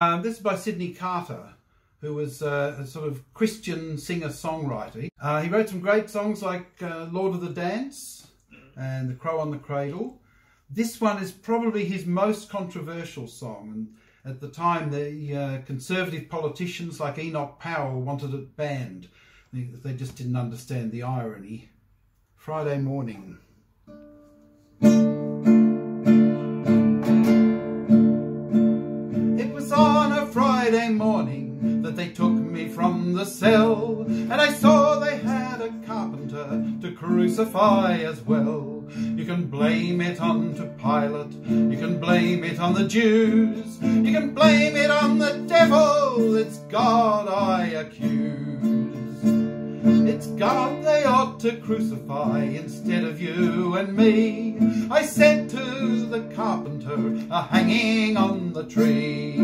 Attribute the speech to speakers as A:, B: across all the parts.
A: This is by Sydney Carter, who was a sort of Christian singer-songwriter. He wrote some great songs like Lord of the Dance and The Crow on the Cradle. This one is probably his most controversial song, and at the time the conservative politicians like Enoch Powell wanted it banned. They just didn't understand the irony. Friday Morning. It was on a Friday morning that they took me from the cell, and I saw they had a carpenter to crucify as well. You can blame it on to Pilate, you can blame it on the Jews, you can blame it on the devil, it's God I accuse. It's God they ought to crucify instead of you and me. I said to the carpenter, hanging on the tree.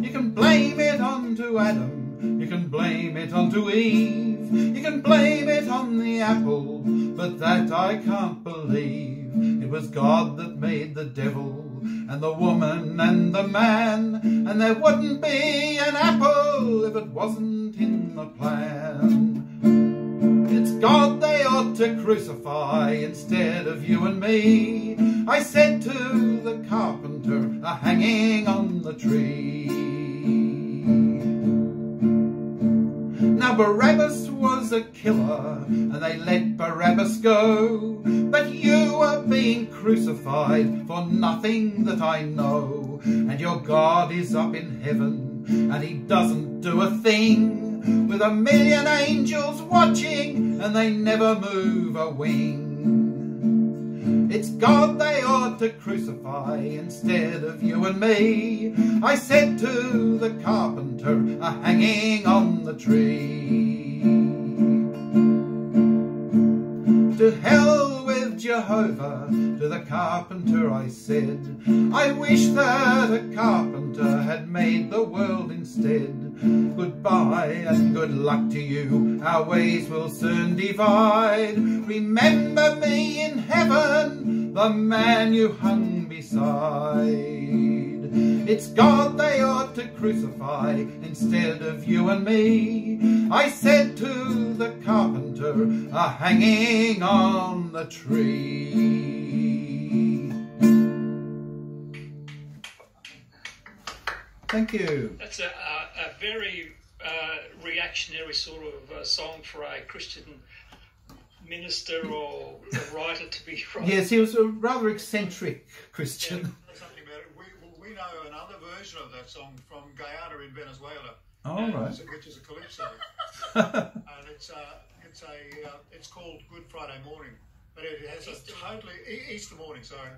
A: You can blame it on to Adam, you can blame it on to Eve, you can blame it on the apple, but that I can't believe. It was God that made the devil and the woman and the man, and there wouldn't be an apple if it wasn't in the plan. It's God they ought to crucify instead of you and me. I said to the carpenter, hanging on the tree. Now Barabbas was a killer, and they let Barabbas go, but you are being crucified for nothing that I know, and your God is up in heaven, and he doesn't do a thing, with 1,000,000 angels watching, and they never move a wing. It's God they ought to crucify instead of you and me. I said to the carpenter, hanging on the tree. To hell with Jehovah, to the carpenter I said. I wish that a carpenter had made the world instead. Goodbye and good luck to you, our ways will soon divide. Remember me in heaven, the man you hung beside. It's God they ought to crucify instead of you and me. I said to the carpenter, hanging on the tree. Thank you.
B: That's a very reactionary sort of song for a Christian minister or a writer to be writing.
A: Yes, he was a rather eccentric Christian.
C: Yeah, something about it. We know another version of that song from Guyana in Venezuela.
A: Oh, right.
C: Which is a calypso, and it's called Good Friday Morning, but it has a totally Easter morning. Sorry,